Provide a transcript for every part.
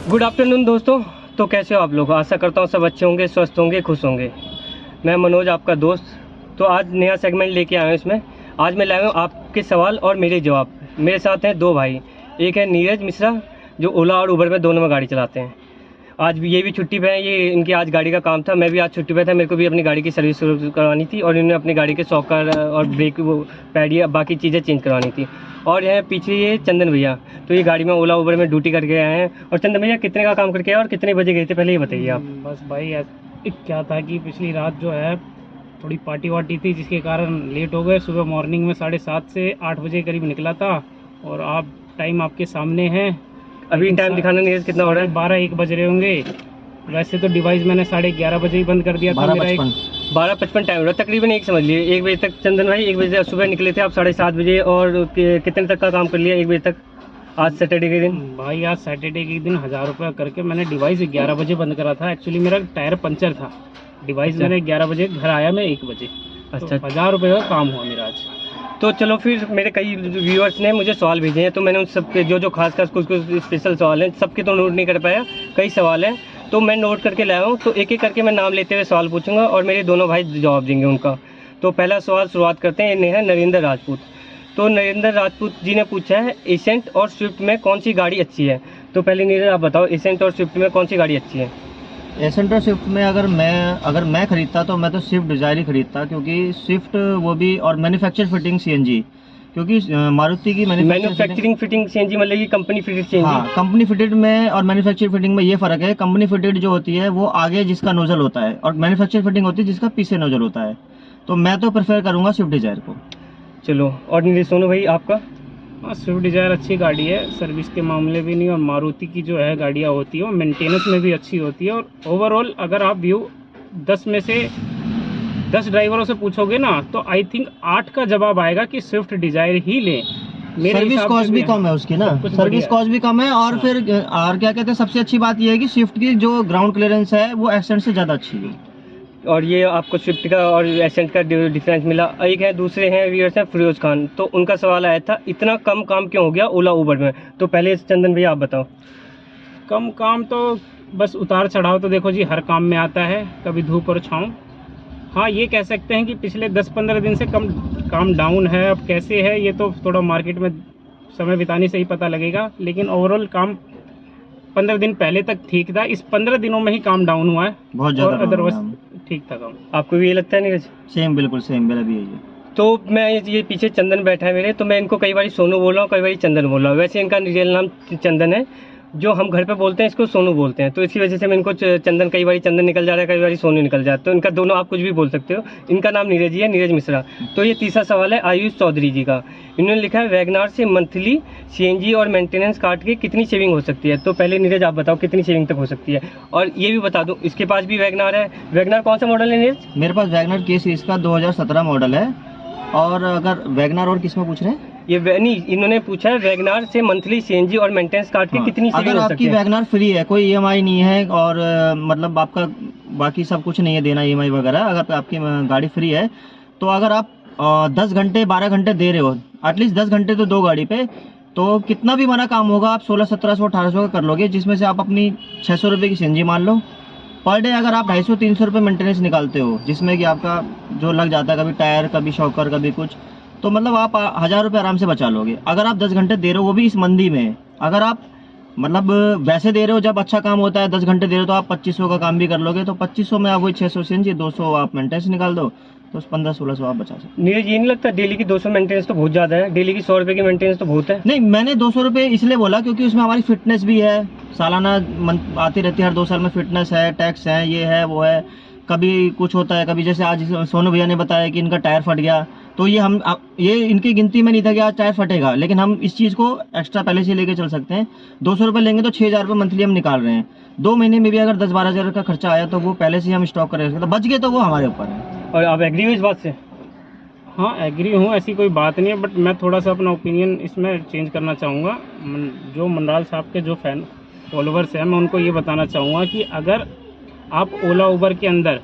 Good afternoon दोस्तों। तो कैसे हो आप लोग? आशा करता हूँ सब अच्छे होंगे, स्वस्थ होंगे, खुश होंगे। मैं मनोज, आपका दोस्त। तो आज नया सेगमेंट लेके आया हूँ। इसमें आज मैं लाया हूँ आपके सवाल और मेरे जवाब। मेरे साथ हैं दो भाई। एक है नीरज मिश्रा, जो ओला और उबर में दोनों में गाड़ी चलाते हैं। आज भी ये भी छुट्टी पे है, ये इनकी आज गाड़ी का काम था। मैं भी आज छुट्टी पे था, मेरे को भी अपनी गाड़ी की सर्विस करवानी थी और इन्होंने अपनी गाड़ी के सॉकर और ब्रेक वो पैड या बाकी चीज़ें चेंज करवानी थी। और यहाँ पीछे ये चंदन भैया, तो ये गाड़ी में ओला उबर में ड्यूटी करके आए हैं। और चंदन भैया कितने का काम करके आए और कितने बजे गए थे, पहले ये बताइए आप। बस भाई क्या था कि पिछली रात जो है थोड़ी पार्टी वार्टी थी, जिसके कारण लेट हो गए। सुबह मॉर्निंग में 7:30 से 8 बजे करीब निकला था और आप टाइम आपके सामने है। अभी टाइम दिखाना नहीं है, कितना हो रहा है? 12-1 बज रहे होंगे। वैसे तो डिवाइस मैंने 11:30 बजे ही बंद कर दिया था। 12:55 टाइम हो रहा है, तकरीबन एक समझ लिए 1 बजे तक। चंदन भाई 1 बजे सुबह निकले थे आप 7:30 बजे, और कितने तक का काम कर लिया 1 बजे तक आज सैटरडे के दिन? भाई आज सैटरडे के दिन 1000 रुपये करके मैंने डिवाइस 11 बजे बंद करा था। एक्चुअली मेरा टायर पंचर था। डिवाइस मैंने 11 बजे, घर आया मैं 1 बजे। अच्छा, तो 1000 रुपये का काम हुआ मेरा आज। तो चलो फिर मेरे कई व्यूअर्स ने मुझे सवाल भेजे हैं, तो मैंने उन सबके जो खास कुछ स्पेशल सवाल हैं, सबके तो नोट नहीं कर पाया। कई सवाल हैं तो मैं नोट करके लाया हूँ। तो एक एक करके मैं नाम लेते हुए सवाल पूछूंगा और मेरे दोनों भाई जवाब देंगे उनका। तो पहला सवाल शुरुआत करते हैं, इन्हें है नरेंद्र राजपूत। तो नरेंद्र राजपूत जी ने पूछा है, एसेंट और स्विफ्ट में कौन सी गाड़ी अच्छी है? तो पहले नीरज आप बताओ, एसेंट और स्विफ्ट में कौन सी गाड़ी अच्छी है? एसेंट और स्विफ्ट में अगर मैं खरीदता तो मैं तो स्विफ्ट डिज़ायर ही खरीदता, क्योंकि स्विफ्ट वो भी और मैन्युफैक्चर फिटिंग सीएनजी, क्योंकि मारुति की मैन्युफैक्चरिंग फिटिंग सीएनजी मतलब ये कंपनी फिटेड सीएनजी। हाँ, कंपनी फिटेड में और मैन्युफैक्चर फिटिंग में ये फ़र्क है। कंपनी फिटेड जो होती है वो आगे जिसका नोजल होता है, और मैन्युफैक्चर फिटिंग होती है जिसका पीछे नोजल होता है। तो मैं तो प्रेफर करूँगा स्विफ्ट डिज़ायर को। चलो, और नीरज सोनू भाई आपका? हाँ, स्विफ्ट डिज़ायर अच्छी गाड़ी है, सर्विस के मामले भी नहीं। और मारुति की जो है गाड़ियाँ होती है वो मेंटेनेंस में भी अच्छी होती है। और ओवरऑल अगर आप व्यू 10 में से 10 ड्राइवरों से पूछोगे ना, तो आई थिंक 8 का जवाब आएगा कि स्विफ्ट डिज़ायर ही लें। सर्विस कॉस्ट भी कम है उसकी ना, सर्विस कॉस्ट भी कम है। और फिर और क्या कहते हैं, सबसे अच्छी बात ये है कि स्विफ्ट की जो ग्राउंड क्लियरेंस है वो एसेंट से ज़्यादा अच्छी है। और ये आपको स्विफ्ट का और एसेंट का डिफरेंस मिला। एक है, दूसरे हैं व्यूअर्स हैं फिरोज खान। तो उनका सवाल आया था, इतना कम काम क्यों हो गया ओला उबर में? तो पहले चंदन भैया आप बताओ। कम काम तो बस उतार चढ़ाव तो देखो जी हर काम में आता है, कभी धूप और छाँव। हाँ, ये कह सकते हैं कि पिछले 10-15 दिन से काम डाउन है। अब कैसे है ये तो थोड़ा मार्केट में समय बिताने से ही पता लगेगा, लेकिन ओवरऑल काम 15 दिन पहले तक ठीक था। इस 15 दिनों में ही काम डाउन हुआ है बहुत ज़्यादा, और अदरवाइज ठीक था काम। आपको भी ये लगता है नीरज? सेम, बिल्कुल सेम, मेरा भी यही है। तो मैं ये पीछे चंदन बैठा है मेरे, तो मैं इनको कई बार सोनू बोल रहा हूँ, कई बार चंदन बोल रहा हूँ। वैसे इनका रियल नाम चंदन है, जो हम घर पे बोलते हैं इसको सोनू बोलते हैं। तो इसी वजह से मैं इनको चंदन, कई बार चंदन निकल जा रहा है, कई बार सोनू निकल जाता है। तो इनका दोनों आप कुछ भी बोल सकते हो। इनका नाम नीरज ही है, नीरज मिश्रा। तो ये तीसरा सवाल है आयुष चौधरी जी का। इन्होंने लिखा है, वैगनार से मंथली सीएनजी और मेंटेनेंस काट के कितनी सेविंग हो सकती है? तो पहले नीरज आप बताओ कितनी सेविंग तक हो सकती है। और ये भी बता दूं, इसके पास भी वैगनार है। वैगनार कौन सा मॉडल है नीरज? मेरे पास वैगनार के सीरीज का 2017 मॉडल है। और अगर वैगनार और किस में पूछ रहे हैं? ये नहीं, इन्होंने पूछा है वैगनार से मंथली सीएनजी और मेंटेनेंस काट के कितनी सेविंग अगर हो सकती आपकी है? वैगनार फ्री है, कोई ईएमआई नहीं है, और मतलब आपका बाकी सब कुछ नहीं है देना ईएमआई वगैरह, अगर आपकी गाड़ी फ्री है, तो अगर आप 10 घंटे 12 घंटे दे रहे हो, एटलीस्ट 10 घंटे तो दो गाड़ी पे, तो कितना भी बड़ा काम होगा आप 1600-1700 1800 का कर लोगे, जिसमें से आप अपनी 600 रुपये की सीएनजी मान लो पर डे। अगर आप 250-300 रुपये मेंटेनेंस निकालते हो, जिसमें कि आपका जो लग जाता है, कभी टायर, कभी शॉकर, कभी कुछ, तो मतलब आप 1000 रुपये आराम से बचा लोगे। अगर आप 10 घंटे दे रहे हो, वो भी इस मंदी में। अगर आप मतलब वैसे दे रहे हो, जब अच्छा काम होता है 10 घंटे दे रहे हो, तो आप 2500 का काम भी कर लोगे। तो 2500 में आप वही 600 सीएनजी, 200 आप मेंटेनेंस निकाल दो, तो 1500-1600 आप बचा सकते। नीरज, ये नहीं लगता डेली की 200 मेंटेनेंस तो बहुत ज़्यादा है? डेली की 100 रुपये की मेंटेनेंस तो बहुत है। नहीं, मैंने 200 रुपये इसलिए बोला क्योंकि उसमें हमारी फिटनेस भी है, सालाना आती रहती है, हर 2 साल में फिटनेस है, टैक्स है, ये है वो है, कभी कुछ होता है, कभी जैसे आज सोनू भैया ने बताया कि इनका टायर फट गया, तो ये इनकी गिनती में नहीं था कि आज टायर फटेगा, लेकिन हम इस चीज़ को एक्स्ट्रा पहले से लेके चल सकते हैं। 200 रुपये लेंगे तो 6000 रुपये मंथली हम निकाल रहे हैं। 2 महीने में भी अगर 10-12 हज़ार का खर्चा आया, तो वो पहले से ही हम स्टॉक कर सकते हैं। बच गए तो वो हमारे ऊपर है। और आप एग्री हो इस बात से? हाँ, एग्री हूँ, ऐसी कोई बात नहीं है। बट मैं थोड़ा सा अपना ओपिनियन इसमें चेंज करना चाहूँगा। जो मनराल साहब के जो फॉलोवर्स हैं, मैं उनको ये बताना चाहूँगा कि अगर आप ओला उबर के अंदर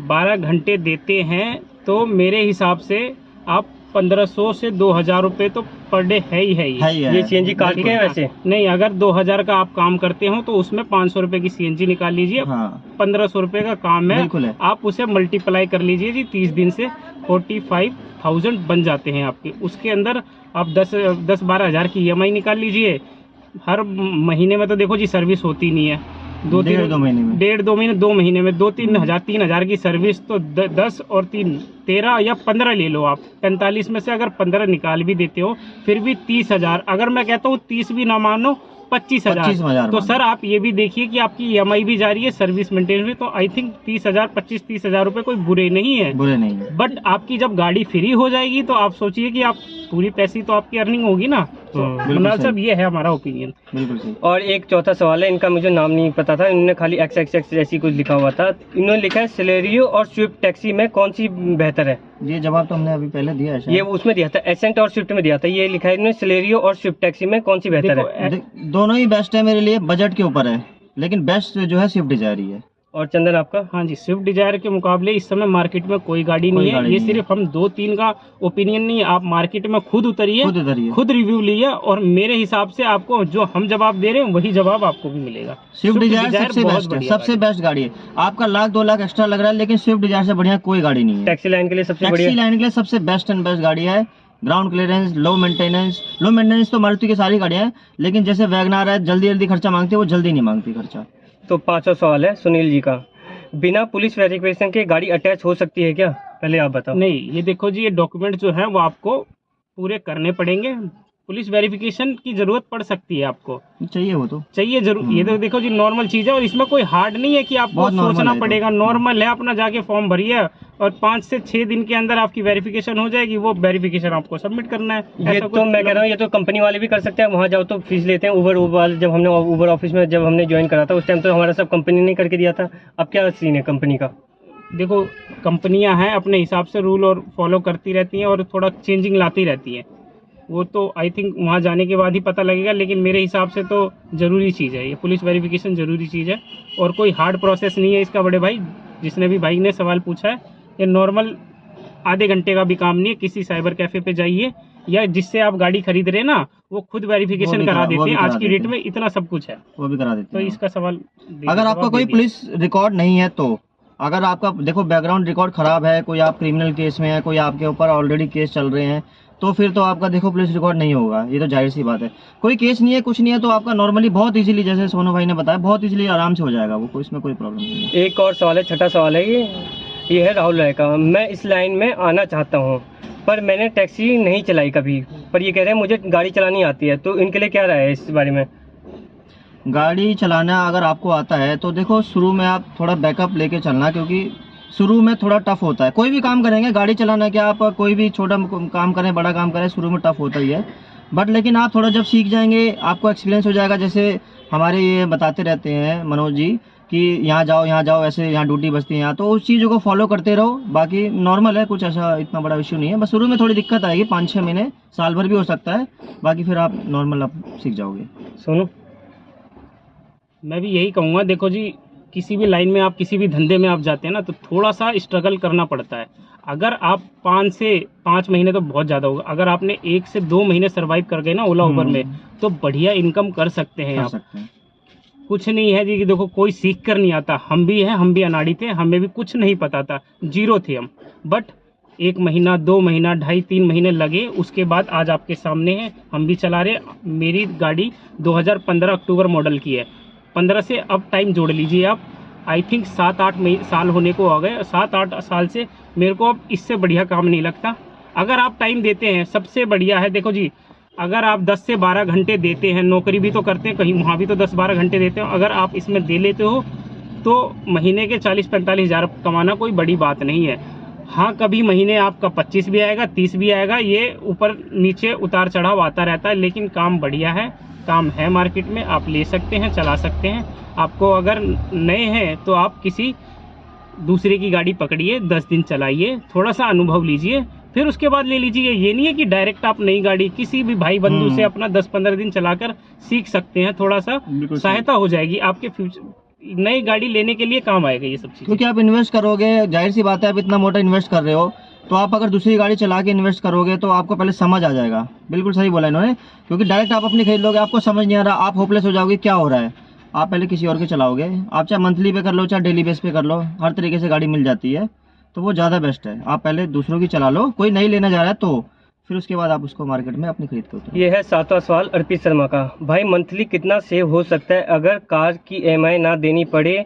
12 घंटे देते हैं, तो मेरे हिसाब से आप 1500 से 2000 रुपये तो पर डे है ही है है ही है। ये सीएनजी काट के हैं वैसे? नहीं, अगर 2000 का आप काम करते हो तो उसमें 500 रुपये की सीएनजी निकाल लीजिए। हाँ 1500 रुपये का काम है, बिल्कुल है। आप उसे मल्टीप्लाई कर लीजिए जी 30 दिन से 45,000 बन जाते हैं आपके। उसके अंदर आप 10-12 हज़ार की EMI निकाल लीजिए। हर महीने में तो देखो जी सर्विस होती नहीं है, डेढ़ दो महीने में 2 महीने में 3,000 की सर्विस तो 10 और 3 13 या 15 ले लो आप। 45 में से अगर 15 निकाल भी देते हो फिर भी 30,000, अगर मैं कहता हूँ 30 भी ना मानो 25,000। तो सर आप ये भी देखिए कि आपकी EMI भी जा रही है, सर्विस मेंटेन भी, तो आई थिंक 25-30,000 रुपए कोई बुरे नहीं है। बट आपकी जब गाड़ी फ्री हो जाएगी तो आप सोचिए कि आप पूरी पैसे तो आपकी अर्निंग होगी ना। तो मृणाल साहब ये है हमारा ओपिनियन। बिल्कुल सही। और एक चौथा सवाल है, इनका मुझे नाम नहीं पता था, इन्होंने खाली XXX जैसी कुछ लिखा हुआ था। इन्होंने लिखा है सिलेरियो और स्विफ्ट टैक्सी में कौन सी बेहतर है? ये जवाब तो हमने अभी पहले दिया है शायद। ये उसमें दिया था, एसेंट और स्विफ्ट में दिया था। ये लिखा है इन्होंने सिलेरियो और स्विफ्ट टैक्सी में कौन सी बेहतर है? दोनों ही बेस्ट है मेरे लिए, बजट के ऊपर है, लेकिन बेस्ट जो है स्विफ्ट डिजायर ही है। और चंदन आपका? हाँ जी, स्विफ्ट डिजायर के मुकाबले इस समय मार्केट में कोई गाड़ी नहीं है। ये सिर्फ हम 2-3 का ओपिनियन नहीं है, आप मार्केट में खुद उतरिए, खुद रिव्यू लिए, और मेरे हिसाब से आपको जो हम जवाब दे रहे हैं वही जवाब आपको भी मिलेगा। स्विफ्ट डिजायर सबसे बेस्ट है, सबसे बेस्ट गाड़ी है। आपका 1-2 लाख एक्स्ट्रा लग रहा है, लेकिन स्विफ्ट डिजायर से बढ़िया कोई गाड़ी नहीं है। टैक्सी लाइन के लिए सबसे टैक्सी लाइन के लिए सबसे बेस्ट एंड बेस्ट गाड़ी है। ग्राउंड क्लियरेंस, लो मेंटेनेंस तो मारुति की सारी गाड़ियां हैं, लेकिन जैसे वैगनार है जल्दी खर्चा मांगती है, वो जल्दी नहीं मांगती खर्चा। तो 5वां सवाल है सुनील जी का, बिना पुलिस वेरिफिकेशन के गाड़ी अटैच हो सकती है क्या? पहले आप बताओ। नहीं, ये देखो जी, ये डॉक्यूमेंट जो है वो आपको पूरे करने पड़ेंगे। पुलिस वेरिफिकेशन की जरूरत पड़ सकती है, आपको चाहिए, वो तो चाहिए जरूर। ये तो देखो जी नॉर्मल चीज है, और इसमें कोई हार्ड नहीं है कि आपको सोचना पड़ेगा। नॉर्मल है, अपना जाके फॉर्म भरिए और 5 से 6 दिन के अंदर आपकी वेरिफिकेशन हो जाएगी। वो वेरिफिकेशन आपको सबमिट करना है। ये तो मैं कह रहा हूँ, ये तो कंपनी वाले भी कर सकते हैं। वहाँ जाओ तो फीस लेते हैं। उबर जब हमने उबर ऑफिस में जब हमने ज्वाइन करा था उस टाइम तो हमारा सब कंपनी ने करके दिया था। अब क्या सीन है कंपनी का? देखो, कंपनियां हैं अपने हिसाब से रूल और फॉलो करती रहती हैं और थोड़ा चेंजिंग लाती रहती हैं। वो तो आई थिंक वहाँ जाने के बाद ही पता लगेगा, लेकिन मेरे हिसाब से तो ज़रूरी चीज़ है ये, पुलिस वेरिफिकेशन ज़रूरी चीज़ है। और कोई हार्ड प्रोसेस नहीं है इसका बड़े भाई, जिसने भी भाई ने सवाल पूछा है। ये नॉर्मल आधे घंटे का भी काम नहीं है। किसी साइबर कैफ़े पे जाइए, या जिससे आप गाड़ी खरीद रहे हैं ना, वो खुद वेरिफिकेशन करा देते हैं। आज की डेट में इतना सब कुछ है, वो भी करा देते हैं। तो इसका सवाल, अगर आपका कोई पुलिस रिकॉर्ड नहीं है, तो अगर आपका देखो बैकग्राउंड रिकॉर्ड खराब है, कोई आप क्रिमिनल केस में है, कोई आपके ऊपर ऑलरेडी केस चल रहे हैं, तो फिर तो आपका देखो पुलिस रिकॉर्ड नहीं होगा। ये तो जाहिर सी बात है। कोई केस नहीं है, कुछ नहीं है, तो आपका नॉर्मली बहुत इजीली, जैसे सोनू भाई ने बताया, बहुत इजीली आराम से हो जाएगा वो, कोई इसमें कोई प्रॉब्लम नहीं है। एक और सवाल है, छठा सवाल है ये है राहुल राय का। मैं इस लाइन में आना चाहता हूँ, पर मैंने टैक्सी नहीं चलाई कभी, पर ये कह रहे हैं मुझे गाड़ी चलानी आती है, तो इनके लिए क्या राय है इस बारे में? गाड़ी चलाना अगर आपको आता है तो देखो, शुरू में आप थोड़ा बैकअप लेके चलना, क्योंकि शुरू में थोड़ा टफ होता है। कोई भी काम करेंगे, गाड़ी चलाना क्या, आप कोई भी छोटा काम करें, बड़ा काम करें, शुरू में टफ होता ही है। बट लेकिन आप थोड़ा जब सीख जाएंगे, आपको एक्सपीरियंस हो जाएगा। जैसे हमारे ये बताते रहते हैं मनोज जी कि यहाँ जाओ, ऐसे यहाँ ड्यूटी बजती है यहाँ, तो उस चीज़ों को फॉलो करते रहो। बाकी नॉर्मल है, कुछ ऐसा इतना बड़ा इश्यू नहीं है। बस शुरू में थोड़ी दिक्कत आएगी, 5-6 महीने, साल भर भी हो सकता है। बाकी फिर आप नॉर्मल आप सीख जाओगे। सुनो, मैं भी यही कहूँगा। देखो जी, किसी भी लाइन में आप, किसी भी धंधे में आप जाते हैं ना, तो थोड़ा सा स्ट्रगल करना पड़ता है। अगर आप 5 महीने तो बहुत ज़्यादा होगा, अगर आपने 1 से 2 महीने सर्वाइव कर गए ना ओला उबर में, तो बढ़िया इनकम कर सकते हैं आप। कुछ नहीं है जी कि देखो, कोई सीख कर नहीं आता। हम भी अनाड़ी थे, हमें भी कुछ नहीं पता था, जीरो थे हम। बट 1 महीना, 2 महीना, 2.5-3 महीने लगे, उसके बाद आज आपके सामने है, हम भी चला रहे। मेरी गाड़ी 2015 अक्टूबर मॉडल की है। 15 से अब टाइम जोड़ लीजिए आप, आई थिंक 7-8 साल होने को आ गए। 7-8 साल से मेरे को अब इससे बढ़िया काम नहीं लगता। अगर आप टाइम देते हैं, सबसे बढ़िया है। देखो जी, अगर आप 10 से 12 घंटे देते हैं, नौकरी भी तो करते हैं कहीं, वहाँ भी तो 10-12 घंटे देते हो, अगर आप इसमें दे लेते हो तो महीने के 40-45 हज़ार कमाना कोई बड़ी बात नहीं है। हाँ, कभी महीने आपका 25 भी आएगा, 30 भी आएगा, ये ऊपर नीचे उतार चढ़ाव आता रहता है, लेकिन काम बढ़िया है। काम है मार्केट में, आप ले सकते हैं, चला सकते हैं। आपको अगर नए हैं तो आप किसी दूसरे की गाड़ी पकड़िए, 10 दिन चलाइए, थोड़ा सा अनुभव लीजिए, फिर उसके बाद ले लीजिए। ये नहीं है कि डायरेक्ट आप नई गाड़ी किसी भी भाई बंधु से अपना 10-15 दिन चलाकर सीख सकते हैं। थोड़ा सा सहायता हो जाएगी आपके फ्यूचर, नई गाड़ी लेने के लिए काम आएगा ये सब चीज़। क्योंकि आप इन्वेस्ट करोगे, जाहिर सी बात है, आप इतना मोटा इन्वेस्ट कर रहे हो, तो आप अगर दूसरी गाड़ी चला के इन्वेस्ट करोगे तो आपको पहले समझ आ जाएगा। बिल्कुल सही बोला इन्होंने, क्योंकि डायरेक्ट आप अपनी खरीद लोगे, आपको समझ नहीं आ रहा, आप होपलेस हो जाओगे क्या हो रहा है। आप पहले किसी और के चलाओगे, आप चाहे मंथली पे कर लो चाहे डेली बेस पे कर लो, हर तरीके से गाड़ी मिल जाती है, तो वो ज़्यादा बेस्ट है। आप पहले दूसरों की चला लो, कोई नई लेना जा रहा है तो फिर उसके बाद आप उसको मार्केट में अपनी खरीद करो। ये है 7वां सवाल अर्पित शर्मा का। भाई मंथली कितना सेव हो सकता है अगर कार की EMI ना देनी पड़े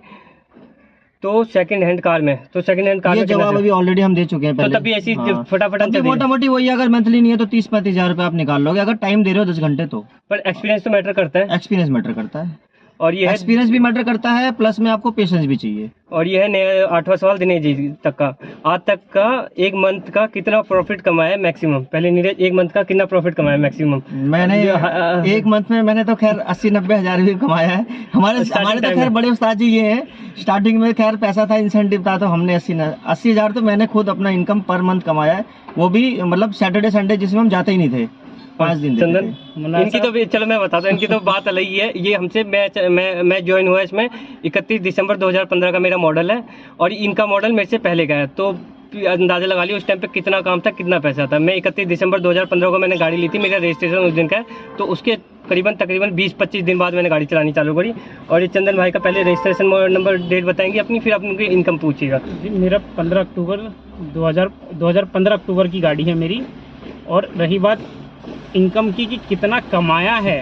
तो सेकंड हैंड कार में? तो सेकंड हैंड कार ये में कितना जवाब सेव? अभी ऑलरेडी हम दे चुके हैं तो पहले। तभी ऐसी हाँ। फटाफट तभी आंसर दीजिए। मोटा मोटी वही, अगर मंथली नहीं है तो 30-35 हज़ार रुपये आप निकाल लोगे, अगर टाइम दे रहे हो 10 घंटे तो। पर एक्सपीरियंस तो मैटर करता है। एक्सपीरियंस मैटर करता है, और ये है एक्सपीरियंस भी मैटर करता है, प्लस में आपको पेशेंस भी चाहिए। और ये है 8वां सवाल दिनेश जी तक का। आज तक का एक मंथ का कितना प्रॉफिट कमाया है मैक्सिमम? पहले नीरज, एक मंथ का कितना प्रॉफिट कमाया है मैक्सिमम? मैंने एक मंथ में मैंने तो खैर 80-90 हज़ार भी कमाया है। हमारे Starting तो time खैर में। बड़े उस्ताद जी ये हैं, स्टार्टिंग में खैर पैसा था, इंसेंटिव था, तो हमने 80 हज़ार तो मैंने खुद अपना इनकम पर मंथ कमाया है, वो भी मतलब सैटरडे संडे जिसमें हम जाते ही नहीं थे, 5 दिन देते चंदन, थे। इनकी तो चलो मैं बताता हूँ, इनकी तो बात अलग ही है। ये हमसे मैं ज्वाइन हुआ इसमें 31 दिसंबर 2015 का मेरा मॉडल है, और इनका मॉडल मेरे से पहले का है, तो अंदाजा लगा लिया उस टाइम पे कितना काम था, कितना पैसा था। मैं 31 दिसंबर 2015 को मैंने गाड़ी ली थी, मेरा रजिस्ट्रेशन उस दिन का है, तो उसके तकरीबन 20-25 दिन बाद मैंने गाड़ी चलानी चालू करी। और ये चंदन भाई का पहले रजिस्ट्रेशन नंबर डेट बताएंगे अपनी, फिर आप उनकी इनकम पूछिएगा। जी, मेरा 15 अक्टूबर 2015 अक्टूबर की गाड़ी है मेरी। और रही बात इनकम की कि कितना कमाया है,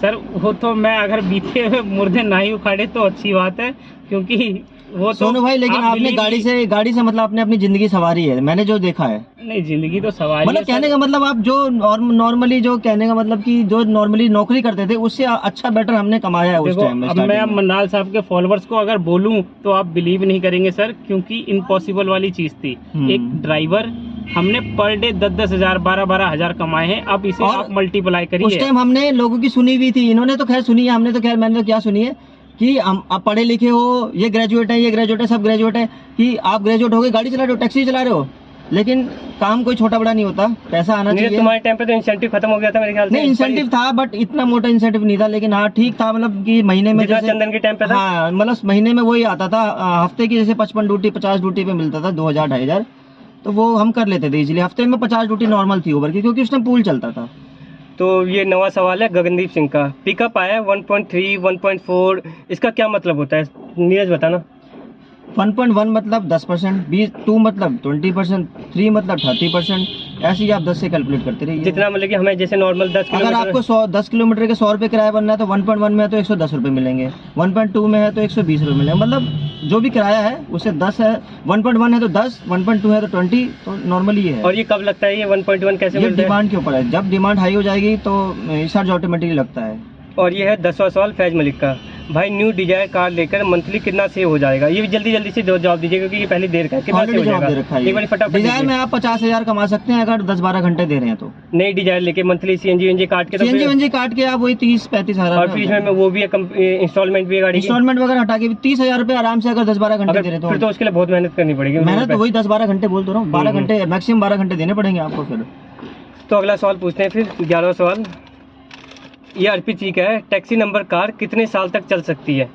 सर वो तो मैं अगर बीते हुए मुर्दे ना ही उखाड़े तो अच्छी बात है, क्योंकि वो तो सोनू भाई, लेकिन आप आपने believe गाड़ी से मतलब आपने अपनी जिंदगी सवारी है, मैंने जो देखा है। नहीं, जिंदगी तो सवाल मतलब कहने का मतलब आप जो नॉर्मली जो कहने का मतलब कि जो नॉर्मली नौकरी करते थे उससे अच्छा बेटर हमने कमाया है उस देखो, टाइम में। अब मैं starting में। मन्नाल साहब के फॉलोअर्स को अगर बोलूं तो आप बिलीव नहीं करेंगे सर, क्योंकि इम्पॉसिबल वाली चीज थी। एक ड्राइवर हमने पर डे 10-10 हज़ार 12-12 हज़ार कमाए हैं। अब इसे और आप मल्टीप्लाई उस करिए। टाइम हमने लोगों की सुनी भी थी, इन्होंने तो खैर सुनी है, हमने तो खैर मैंने तो क्या सुनी है कि हम आप पढ़े लिखे हो, ये ग्रेजुएट है, ये ग्रेजुएट है, सब ग्रेजुएट है, कि आप ग्रेजुएट हो गए गाड़ी चला रहे हो, टैक्सी चला रहे हो, लेकिन काम कोई छोटा बड़ा नहीं होता, पैसा आना नीरज, चाहिए। तुम्हारे टाइम पे तो इंसेंटिव खत्म हो गया था मेरे ख्याल से। नहीं, इंसेंटिव था बट इतना मोटा इंसेंटिव नहीं था, लेकिन हाँ ठीक था, मतलब कि महीने में जितना जैसे चंदन के टाइम पे था। हाँ मतलब महीने में वही आता था, हफ्ते की जैसे 55 ड्यूटी 50 ड्यूटी पे मिलता था 2000-2500, तो वो हम कर लेते थे इजीली। हफ्ते में 50 ड्यूटी नॉर्मल थी ऊबर की, क्योंकि उस टाइम पूल चलता था। तो ये नवा सवाल है गगनदीप सिंह का। पिकअप आया है 1.3, 1.4, इसका क्या मतलब होता है नीरज बताना? 1.1 मतलब 10%, 2 मतलब 20%, 3 मतलब 30%, ऐसे ही आप 10 से कैलकुलेट करते रहिए। जितना मतलब कि हमें जैसे नॉर्मल 10 अगर आपको 10 किलोमीटर के 100 रुपये किराया बनना है तो 1.1 में है तो 110 रुपये मिलेंगे, 1.2 में है तो 120 रुपये मिलेंगे, मतलब जो भी किराया है उससे 10 है, 1.1 है तो 10, 1.2 है तो 20, तो नॉर्मली ये है। और ये कब लगता है, ये 1.1 कैसे ये मिलता है? डिमांड के ऊपर है, जब डिमांड हाई हो जाएगी तो चार्ज ऑटोमेटिकली लगता है। और ये है 10वां सवाल फैज मलिक का। भाई न्यू डिजायर कार लेकर मंथली कितना सेव हो जाएगा? ये भी जल्दी से जवाब दीजिए, क्योंकि ये पहले देर का है। कितना सेव ऑलरेडी हो जवाब दे जाएगा? रखा है एक बार ये। फटाफट डिजायर में दीजिए। आप 50,000 कमा सकते हैं अगर 10-12 घंटे दे रहे हैं तो। नई डिजायर लेके मंथली सीएनजी काट के तो सीएनजी वेनजी काट के आप वही 30-35 और हज़ार, फिर इसमें वो भी है इंस्टॉलमेंट भी है गाड़ी की। इंस्टॉलमेंट वगैरह हटा के भी 30,000 रुपये आराम से अगर 10-12 घंटे दे रहे फिर तो उसके लिए बहुत मेहनत करनी पड़ेगी। मैंने तो वही 10-12 घंटे बोल तो रहा हूँ, 12 घंटे मैक्सिमम 12 घंटे देने पड़ेंगे आपको फिर। तो अगला सवाल पूछते हैं फिर 11वां सवाल। ये अर्पित जी का है। टैक्सी नंबर कार कितने साल तक चल सकती है?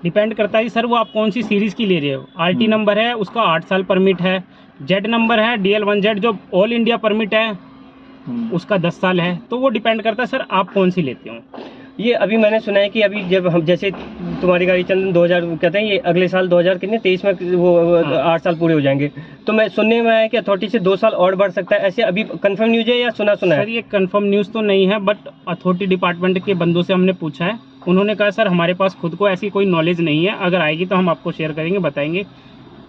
डिपेंड करता है सर, वो आप कौन सी सीरीज की ले रहे हो। आरटी नंबर है उसका 8 साल परमिट है, जेड नंबर है DL1Z जो ऑल इंडिया परमिट है उसका 10 साल है। तो वो डिपेंड करता है सर आप कौन सी लेते हो। ये अभी मैंने सुना है कि अभी जब हम जैसे तुम्हारी गाड़ी चंदन 2000 कहते हैं, ये अगले साल 2023 में वो 8 साल पूरे हो जाएंगे। तो मैं सुनने में आया कि अथॉरिटी से 2 साल और बढ़ सकता है, ऐसे अभी कंफर्म न्यूज है या सुना सर है? ये कंफर्म न्यूज़ तो नहीं है, बट अथॉरिटी डिपार्टमेंट के बंदों से हमने पूछा है, उन्होंने कहा सर हमारे पास खुद को ऐसी कोई नॉलेज नहीं है, अगर आएगी तो हम आपको शेयर करेंगे, बताएंगे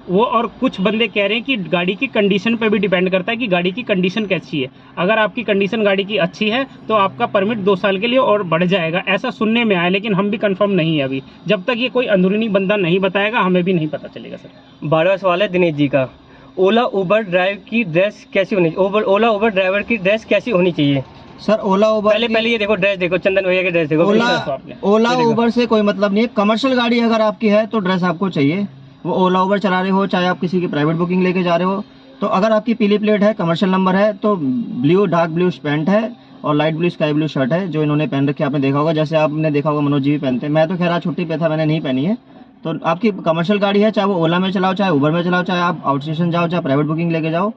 वो। और कुछ बंदे कह रहे हैं कि गाड़ी की कंडीशन पे भी डिपेंड करता है कि गाड़ी की कंडीशन कैसी है। अगर आपकी कंडीशन गाड़ी की अच्छी है तो आपका परमिट 2 साल के लिए और बढ़ जाएगा, ऐसा सुनने में आया, लेकिन हम भी कंफर्म नहीं है अभी। जब तक ये कोई अंदरूनी बंदा नहीं बताएगा हमें भी नहीं पता चलेगा सर। 12वां सवाल है दिनेश जी का। ओला उबर ड्राइव की ड्रेस कैसी होनी चाहिए? ओला उबर ड्राइवर की ड्रेस कैसी होनी चाहिए? सर ओला उबर पहले ये देखो ड्रेस देखो, चंदन भैया की ड्रेस देखो। ओला उबर से कोई मतलब नहीं है। कमर्शियल गाड़ी अगर आपकी है तो ड्रेस आपको चाहिए। वो ओला उबर चला रहे हो, चाहे आप किसी की प्राइवेट बुकिंग लेके जा रहे हो, तो अगर आपकी पीली प्लेट है, कमर्शियल नंबर है, तो ब्लू डार्क ब्लू पैंट है और light blue sky blue shirt है जो इन्होंने पहन रखी है। आपने देखा होगा, जैसे आपने देखा होगा मनोज जी भी पहनते हैं। मैं तो खैर आज छुट्टी पे था, मैंने नहीं पहनी है, तो आपकी कमर्शियल गाड़ी है, चाहे वो ओला में चलाओ, चाहे उबर में चलाओ, चाहे आप आउट स्टेशन जाओ, चाहे प्राइवेट बुकिंग लेके जाओ,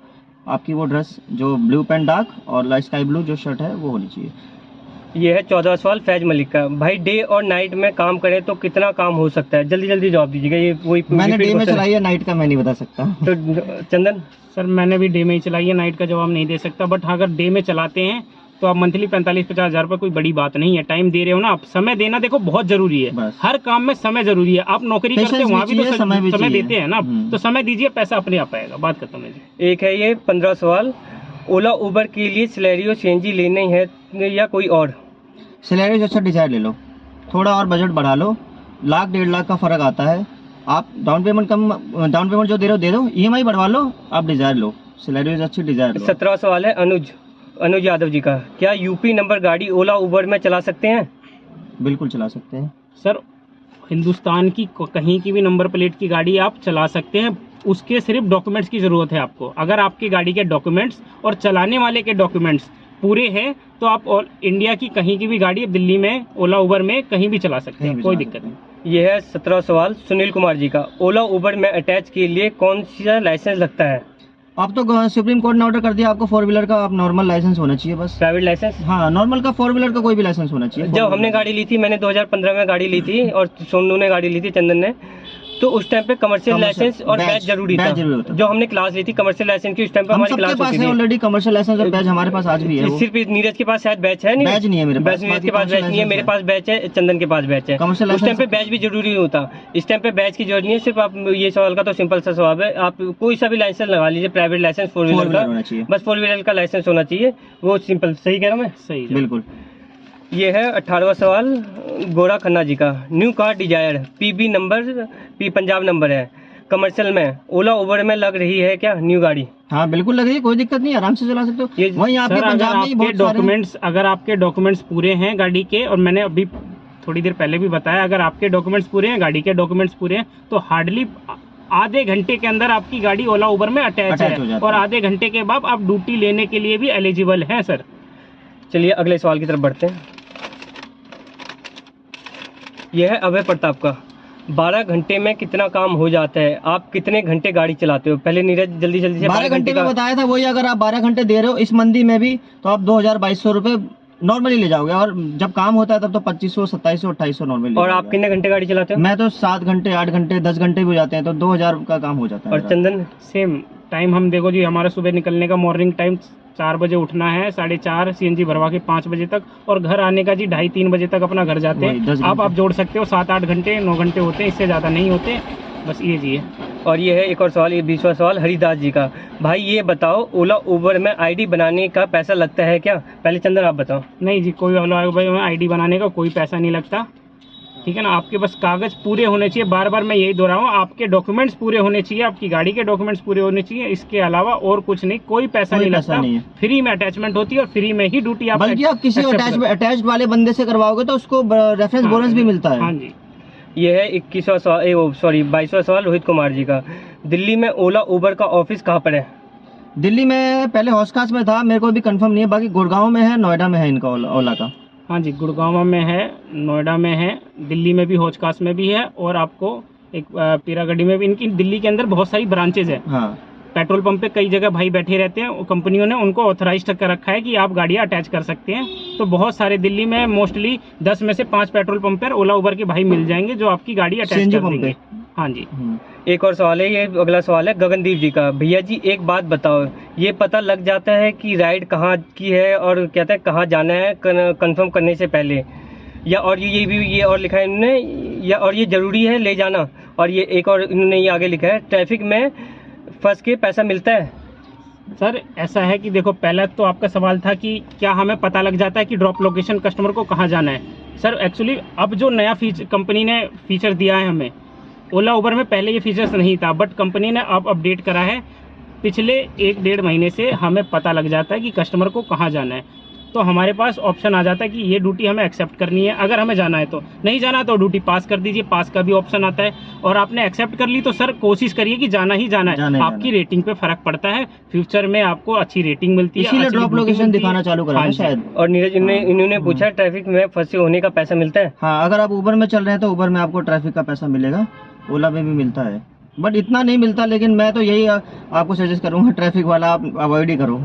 आपकी वो ड्रेस जो ब्लू पेंट डार्क और लाइट स्काई ब्लू जो शर्ट है वो होनी चाहिए। ये है 14वां सवाल फैज मलिक का। भाई डे और नाइट में काम करें तो कितना काम हो सकता है? जल्दी जल्दी जवाब दीजिएगा। ये वही मैंने repeat डे में question चलाई है, नाइट का मैं नहीं बता सकता। है। तो चंदन, सर मैंने भी डे में ही चलाई है, नाइट का जवाब नहीं दे सकता। बट अगर डे में चलाते हैं तो आप मंथली 45-50 हज़ार रुपये कोई बड़ी बात नहीं है। टाइम दे रहे हो ना आप, समय देना देखो बहुत जरूरी है। बस। हर काम में समय जरूरी है। आप नौकरी करते Patience हैं वहाँ भी भी तो चाहिए, समय भी समय चाहिए। देते हैं ना आप, तो समय दीजिए, पैसा अपने आप आएगा। बात खत्म है जी। एक है ये 15 सवाल, ओला उबर के लिए सिलेरियो सीएनजी लेनी है या कोई और? सैलरी अच्छा डिजायर ले लो, थोड़ा और बजट बढ़ा लो, 1-1.5 लाख का फर्क आता है। आप डाउन पेमेंट जो दे रहे हो दे दो, ईएमआई बढ़वा लो, आप डिजायर लो, सैलरी अच्छी डिजायर लो। 17वां सवाल है अनुज यादव जी का। क्या यूपी नंबर गाड़ी ओला उबर में चला सकते हैं? बिल्कुल चला सकते हैं। सर हिंदुस्तान की कहीं की भी नंबर प्लेट की गाड़ी आप चला सकते हैं, उसके सिर्फ डॉक्यूमेंट्स की ज़रूरत है आपको। अगर आपकी गाड़ी के डॉक्यूमेंट्स और चलाने वाले के डॉक्यूमेंट्स पूरे हैं तो आप ऑल इंडिया की कहीं की भी गाड़ी दिल्ली में ओला उबर में कहीं भी चला सकते हैं, कोई दिक्कत नहीं। यह है 17वां सवाल सुनील कुमार जी का। ओला उबर में अटैच के लिए कौन सा लाइसेंस लगता है? आप तो सुप्रीम कोर्ट ने ऑर्डर कर दिया, आपको 4 व्हीलर का आप नॉर्मल लाइसेंस होना चाहिए बस। Private licence? हाँ, नॉर्मल का 4 व्हीलर का कोई भी लाइसेंस होना चाहिए। जब हमने गाड़ी ली थी, मैंने 2015 में गाड़ी ली थी और सोनू ने गाड़ी ली थी, चंदन ने, तो उस टाइम पे कमर्शियल लाइसेंस और बैच जरूरी था। जो हमने क्लास ली थी कमर्शियल लाइसेंस की, उस टाइम पे हम हमारी सबके क्लास पास होती है थी। ऑलरेडी कमर्शियल लाइसेंस और बैच, हमारे पास आज भी है वो। सिर्फ नीरज के पास शायद बैच है, नहीं बैच नहीं है मेरे पास। नीरज के पास बैच नहीं है, मेरे पास बैच है, चंदन के पास बैच है। Commercial उस टाइम पे license- बैच भी जरूरी नहीं होता, इस टाइम पे बैच की जरूरत नहीं है। सिर्फ आप ये सवाल का तो सिंपल सा जवाब है, आप कोई सा भी लाइसेंस लगा लीजिए, प्राइवेट लाइसेंस 4 व्हीलर होना का, चाहिए। बस 4 व्हीलर का लाइसेंस होना चाहिए, वो सिंपल। सही कह रहा हूँ मैं? सही बिल्कुल। ये है 18वां सवाल गोरा खन्ना जी का। New car Dzire PB number P Punjab number है, कमर्शियल में ओला उबर में लग रही है क्या न्यू गाड़ी? हाँ बिल्कुल लग रही है, कोई दिक्कत नहीं, आराम से चला सकते हो। वहीं आपके सर पंजाब में ही बहुत सारे डॉक्यूमेंट्स, अगर आपके डॉक्यूमेंट्स पूरे हैं गाड़ी के, और मैंने अभी थोड़ी देर पहले भी बताया, अगर आपके डॉक्यूमेंट्स पूरे हैं, गाड़ी के डॉक्यूमेंट्स पूरे हैं, तो हार्डली आधे घंटे के अंदर आपकी गाड़ी ओला उबर में अटैच हो है, जाता और है। आधे घंटे के बाद आप ड्यूटी लेने के लिए भी एलिजिबल हैं सर। चलिए अगले सवाल की तरफ बढ़ते हैं। यह है अभय प्रताप का। 12 घंटे में कितना काम हो जाता है? आप कितने घंटे गाड़ी चलाते हो? पहले नीरज जल्दी जल्दी से 12 घंटे में बताया था वही। अगर आप 12 घंटे दे रहे हो इस मंदी में भी, तो आप 2200 रुपये नॉर्मली ले जाओगे, और जब काम होता है तब तो 2500, 2700, 2800 नॉर्मली। और आप कितने घंटे गाड़ी चलाते हो? मैं तो 7 घंटे, 8 घंटे, 10 घंटे भी हो जाते हैं, तो 2000 का काम हो जाता है। और चंदन? सेम टाइम हम देखो जी, हमारा सुबह निकलने का मॉर्निंग टाइम 4 बजे उठना है, 4:30 सीएनजी भरवा के 5 बजे तक, और घर आने का जी 2:30-3 बजे तक अपना घर जाते वही, 10 हैं। आप घंटे। जोड़ सकते हो 7-8 घंटे, 9 घंटे होते हैं, इससे ज़्यादा नहीं होते, बस ये जी है। और ये है एक और सवाल, ये 20वां सवाल हरिदास जी का। भाई ये बताओ, ओला उबर में आईडी बनाने का पैसा लगता है क्या? पहले चंदन आप बताओ। नहीं जी, कोई ओला उबर में आईडी बनाने का कोई पैसा नहीं लगता, ठीक है ना। आपके बस कागज पूरे होने चाहिए, बार बार मैं यही दोहराऊं, आपके डॉक्यूमेंट्स पूरे होने चाहिए, आपकी गाड़ी के डॉक्यूमेंट्स पूरे होने चाहिए, इसके अलावा और कुछ नहीं, कोई पैसा नहीं लगता। नहीं है। फ्री में अटैचमेंट होती है और फ्री में ही ड्यूटी आप बल्कि आप किसी accept करते अटैच्ड वाले बंदे से करवाओगे तो उसको रेफरेंस हाँ, बोनस भी मिलता है। हाँ जी। ये है 21वां सवाल, 22वां सवाल रोहित कुमार जी का। दिल्ली में ओला उबर का ऑफिस कहाँ पर है? दिल्ली में पहले हौसखास में था, मेरे को भी कंफर्म नहीं है, बाकी गुड़गांव में है, नोएडा में है इनका ओला का। हाँ जी, गुड़गांव में है, नोएडा में है, दिल्ली में भी हौजखास में भी है, और आपको एक पीरागढ़ी में भी। इनकी दिल्ली के अंदर बहुत सारी ब्रांचेज है। हाँ, पेट्रोल पंप पे कई जगह भाई बैठे रहते हैं, कंपनियों ने उनको ऑथराइज कर रखा है कि आप गाड़ियाँ अटैच कर सकते हैं। तो बहुत सारे दिल्ली में मोस्टली 10 में से 5 पेट्रोल पंप पर ओला उबर के भाई मिल जाएंगे जो आपकी गाड़ी अटैच CNG कर पंप देंगे। पे। हाँ जी। एक और सवाल है, ये अगला सवाल है गगनदीप जी का। भैया जी एक बात बताओ, ये पता लग जाता है कि राइड कहाँ की है और कहते हैं कहाँ जाना है कंफर्म करने से पहले, या और ये भी ये और लिखा है इन्होंने, या और ये ज़रूरी है ले जाना, और ये एक और इन्होंने ये आगे लिखा है ट्रैफिक में फंस के पैसा मिलता है? सर ऐसा है कि देखो, पहला तो आपका सवाल था कि क्या हमें पता लग जाता है कि ड्रॉप लोकेशन कस्टमर को कहाँ जाना है। सर एक्चुअली अब जो नया कंपनी ने फीचर दिया है हमें, ओला उबर में पहले ये फीचर्स नहीं था, बट कंपनी ने अब अपडेट करा है। पिछले 1-1.5 महीने से हमें पता लग जाता है कि कस्टमर को कहाँ जाना है, तो हमारे पास ऑप्शन आ जाता है कि ये ड्यूटी हमें एक्सेप्ट करनी है। अगर हमें जाना है तो, नहीं जाना तो ड्यूटी पास कर दीजिए, पास का भी ऑप्शन आता है। और आपने एक्सेप्ट कर ली तो सर कोशिश करिए कि जाना ही जाना है। आपकी रेटिंग पे फर्क पड़ता है, फ्यूचर में आपको अच्छी रेटिंग मिलती है, इसीलिए ड्रॉप लोकेशन दिखाना चालू करा है शायद। और नीरज इन्होंने पूछा ट्रैफिक में फंसे होने का पैसा मिलता है? हाँ, अगर आप उबर में चल रहे हैं तो उबर में आपको ट्रैफिक का पैसा मिलेगा, ओला पे भी मिलता है, बट इतना नहीं मिलता। लेकिन मैं तो यही आपको सजेस्ट करूँगा, ट्रैफिक वाला आप अवॉइड ही करो।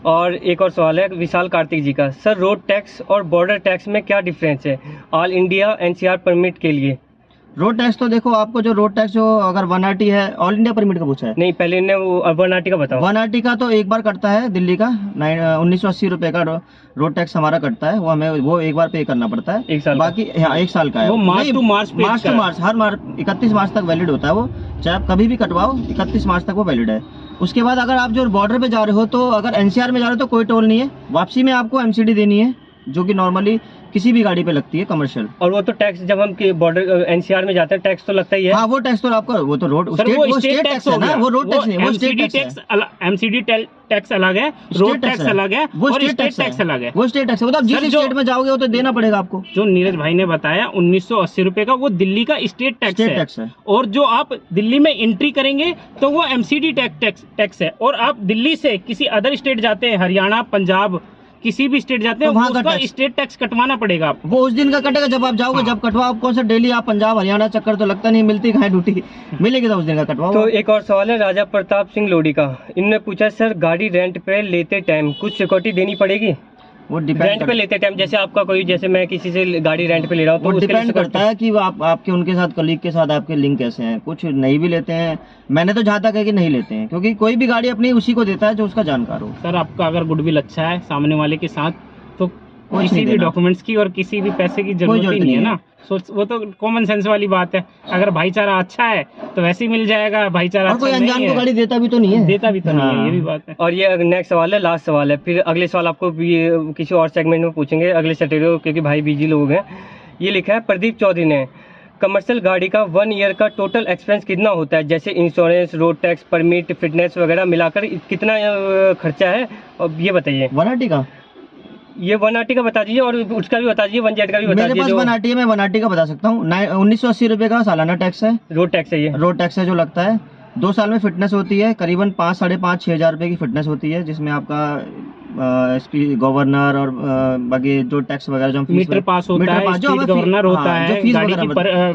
और एक और सवाल है विशाल कार्तिक जी का, सर रोड टैक्स और बॉर्डर टैक्स में क्या डिफरेंस है ऑल इंडिया एनसीआर परमिट के लिए? रोड टैक्स तो देखो, आपको जो रोड टैक्स जो अगर 1RT है, ऑल इंडिया परमिट का पूछा है? नहीं, पहले ने वो 1RT का बताओ। 1RT का तो एक बार कटता है दिल्ली का 1980 रुपये का रोड टैक्स हमारा कटता है, वो हमें वो एक बार पे करना पड़ता है। एक साल का? बाकी हाँ, एक साल का है वो मार्च टू मार्च पे मार्च टू मार्च, हर मार्च 31 मार्च तक वैलिड होता है वो, चाहे आप कभी भी कटवाओ 31 मार्च तक वो वैलिड है। उसके बाद अगर आप जो बॉर्डर पे जा रहे हो, तो अगर एनसीआर में जा रहे हो तो कोई टोल नहीं है, वापसी में आपको एमसीडी देनी है, जो कि नॉर्मली किसी भी गाड़ी पे लगती है कमर्शियल। और वो तो टैक्स जब हम बॉर्डर एनसीआर में जाते हैं टैक्स तो लगता ही है। हाँ, वो टैक्स तो आपका वो तो रोड सर, वो स्टेट टैक्स है ना, वो रोड टैक्स नहीं, वो स्टेट टैक्स है। एमसीडी टैक्स अलग है, रोड टैक्स अलग है, वो और स्टेट टैक्स अलग है। वो स्टेट टैक्स है, वो तो आप जिस सर, जो- स्टेट में जाओगे वो तो देना पड़ेगा आपको। जो नीरज भाई ने बताया 1980 रुपए का, वो दिल्ली का स्टेट टैक्स है। और जो आप दिल्ली में एंट्री करेंगे तो वो एमसीडी टैक्स है। और आप दिल्ली से किसी अदर स्टेट जाते हैं, हरियाणा, पंजाब, किसी भी स्टेट जाते हैं, तो वहाँ का उसका टैक्स- स्टेट टैक्स कटवाना पड़ेगा आपको। वो उस दिन का कटेगा जब आप जाओगे, हाँ। जब कटवाओ। आप कौन सा डेली आप पंजाब हरियाणा चक्कर तो लगता नहीं, मिलती कहाँ ड्यूटी मिलेगी तो उस दिन का कटवाओ। तो एक और सवाल है राजा प्रताप सिंह लोडी का, इन्होंने पूछा सर गाड़ी रेंट पे लेते टाइम कुछ सिक्योरिटी देनी पड़ेगी? वो रेंट डिपेंड पे लेते टाइम जैसे आपका कोई, जैसे मैं किसी से गाड़ी रेंट पे ले रहा हूँ तो वो उसके लिए डिपेंड करता है कि आप आपके उनके साथ कलीग के साथ आपके लिंक कैसे हैं। कुछ नहीं भी लेते हैं, मैंने तो जहाँ तक है कि नहीं लेते हैं, क्योंकि कोई भी गाड़ी अपनी उसी को देता है जो उसका जानकार हो। सर, आपका अगर गुडविल अच्छा है सामने वाले के साथ, तो कुछ किसी नहीं भी देना। डॉक्यूमेंट्स की और किसी भी पैसे की जरूरत ही नहीं है ना। वो तो कॉमन सेंस वाली बात है। अगर भाईचारा अच्छा है तो वैसे ही मिल जाएगा, भाईचारा और कोई अच्छा अनजान नहीं को है, गाड़ी देता भी तो नहीं है, देता भी तो नहीं है, हाँ। ये भी बात है। और ये नेक्स्ट सवाल है, लास्ट सवाल है, फिर अगले सवाल आपको भी किसी और सेगमेंट में पूछेंगे अगले सैटरडे, क्योंकि भाई बिजी लोग हैं। ये लिखा है प्रदीप चौधरी ने, कमर्शियल गाड़ी का 1 ईयर का टोटल एक्सपेंस कितना होता है, जैसे insurance, road tax, permit, fitness वगैरह मिलाकर कितना खर्चा है, और ये बताइए। 1RT का ये 1RT का बता दीजिए और उसका भी बता दीजिए, 1Z का भी बता मेरे दीजिए। पास 1RT है, मैं 1RT का बता सकता हूँ। 1980 रुपये का सालाना टैक्स है, रोड टैक्स है ये। रोड टैक्स है जो लगता है। 2 साल में फिटनेस होती है, करीबन 5, 5.5, 6 हज़ार रुपये की फिटनेस होती है, जिसमें आपका SP गवर्नर और बाकी जो टैक्स वगैरह जो हम मीटर पास होता है, स्पीड गवर्नर होता है, गाड़ी की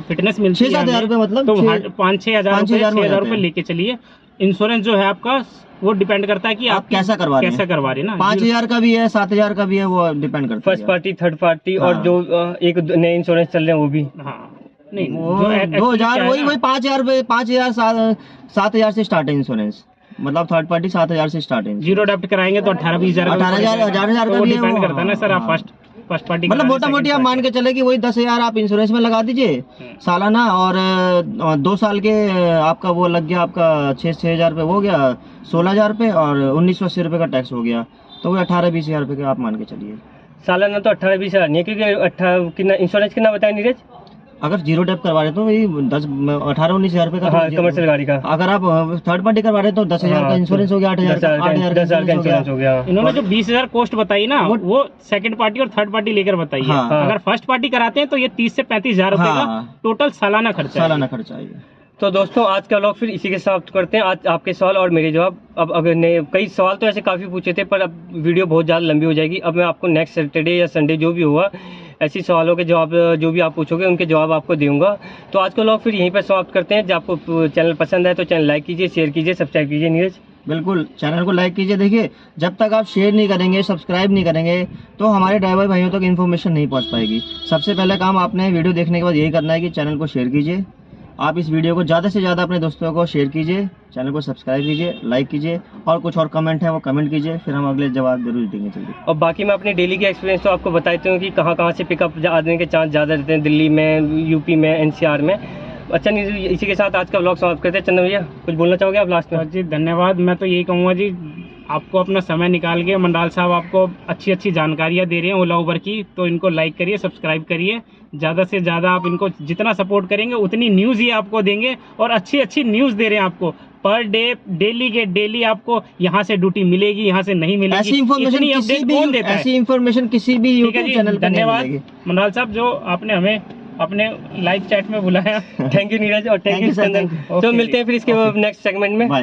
फिटनेस मिलती है 6-7 हज़ार रुपये, मतलब तो 5-6 हजार रुपये हैं। लेके चलिए। इंश्योरेंस जो है आपका, वो डिपेंड करता है कि आप कैसा करवा रहे हैं, कैसा करवा रहे हैं ना। 5,000 का भी है, 7,000 का भी है, वो डिपेंड करता है। फर्स्ट पार्टी, थर्ड पार्टी, और हाँ। जो एक नए इंश्योरेंस चल रहे हैं वो भी। हाँ, नहीं, वो जो 2,000 वही 5,000 रुपये, 5,000 7,000 से स्टार्ट है इंश्योरेंस, मतलब थर्ड पार्टी 7,000 से स्टार्ट है। जीरो डेप्ट कराएंगे तो 18-20 हजार 18,000 का भी है डिपेंड वो। करता है ना सर। आप फर्स्ट पार्टी मतलब मोटा मोटी आप मान के चले कि वही 10,000 आप इंश्योरेंस में लगा दीजिए सालाना, और 2 साल के आपका वो लग गया, आपका 6 हज़ार रुपये हो गया, 16,000 रुपये, और 1980 रुपये का टैक्स हो गया, तो वो 18-20 हज़ार रुपये के आप मान के चलिए। सालाना तो 18-20 हज़ार नहीं है, क्योंकि 18 कितना इंश्योरेंस कितना बताया नीरज? अगर जीरो टैप करवा रहे तो वही 18-19 हज़ार रुपये का। हाँ, कमर्शियल गाड़ी का। अगर आप थर्ड पार्टी करवा रहे तो 10,000 का हाँ, इंश्योरेंस हो गया, 8,000 का 10,000 का इंश्योरेंस हो गया। इन्होंने जो 20,000 कॉस्ट बताई ना, वो सेकंड पार्टी और थर्ड पार्टी लेकर बताई है। हाँ। अगर फर्स्ट पार्टी कराते हैं तो ये 30 से 35 हजार रुपए का हाँ। टोटल सालाना खर्चा है। सालाना खर्चा है। तो दोस्तों आज का व्लॉग फिर इसी के साथ करते हैं। आज आपके सवाल और मेरे जवाब। अब अगर कई सवाल तो ऐसे काफ़ी पूछे थे, पर अब वीडियो बहुत ज़्यादा लंबी हो जाएगी। अब मैं आपको नेक्स्ट सैटरडे या संडे जो भी हुआ, ऐसी सवालों के जवाब जो भी आप पूछोगे उनके जवाब आपको दूंगा। तो आज का व्लॉग फिर यहीं पर समाप्त करते हैं। जब आपको चैनल पसंद आए तो चैनल लाइक कीजिए, शेयर कीजिए, सब्सक्राइब कीजिए। नीरज, बिल्कुल चैनल को लाइक कीजिए। देखिए, जब तक आप शेयर नहीं करेंगे, सब्सक्राइब नहीं करेंगे, तो हमारे ड्राइवर भाइयों तक इन्फॉर्मेशन नहीं पहुंच पाएगी। सबसे पहला काम आपने वीडियो देखने के बाद यही करना है कि चैनल को शेयर कीजिए। आप इस वीडियो को ज़्यादा से ज़्यादा अपने दोस्तों को शेयर कीजिए, चैनल को सब्सक्राइब कीजिए, लाइक कीजिए, और कुछ और कमेंट है वो कमेंट कीजिए, फिर हम अगले जवाब जरूर देंगे जल्दी। और बाकी मैं अपने डेली के एक्सपीरियंस तो आपको बताते हूँ कि कहाँ से पिकअप आने के चांस ज़्यादा रहते हैं, दिल्ली में, यूपी में, NCR में। अच्छा नीरज, इसी के साथ आज का व्लॉग समाप्त करते हैं। चंदन भैया कुछ बोलना चाहोगे आप लास्ट में? जी धन्यवाद। मैं तो यही कहूँगा जी, आपको अपना समय निकाल के मंडाल साहब आपको अच्छी जानकारियाँ दे रहे हैं ओला उबर की, तो इनको लाइक करिए, सब्सक्राइब करिए। ज़्यादा से ज़्यादा आप इनको जितना सपोर्ट करेंगे उतनी न्यूज़ ही आपको देंगे, और अच्छी न्यूज़ दे रहे हैं आपको पर डे। डेली के डेली आपको यहाँ से ड्यूटी मिलेगी, यहाँ से नहीं मिलेगी। ऐसी इन्फॉर्मेशन किसी भी यूट्यूब चैनल पर नहीं मिलेगी। मंडाल साहब, जो आपने हमें अपने लाइव चैट में बुलाया, थैंक यू नीरज, और थैंक यू चंदन। तो मिलते हैं फिर इसके नेक्स्ट सेगमेंट में।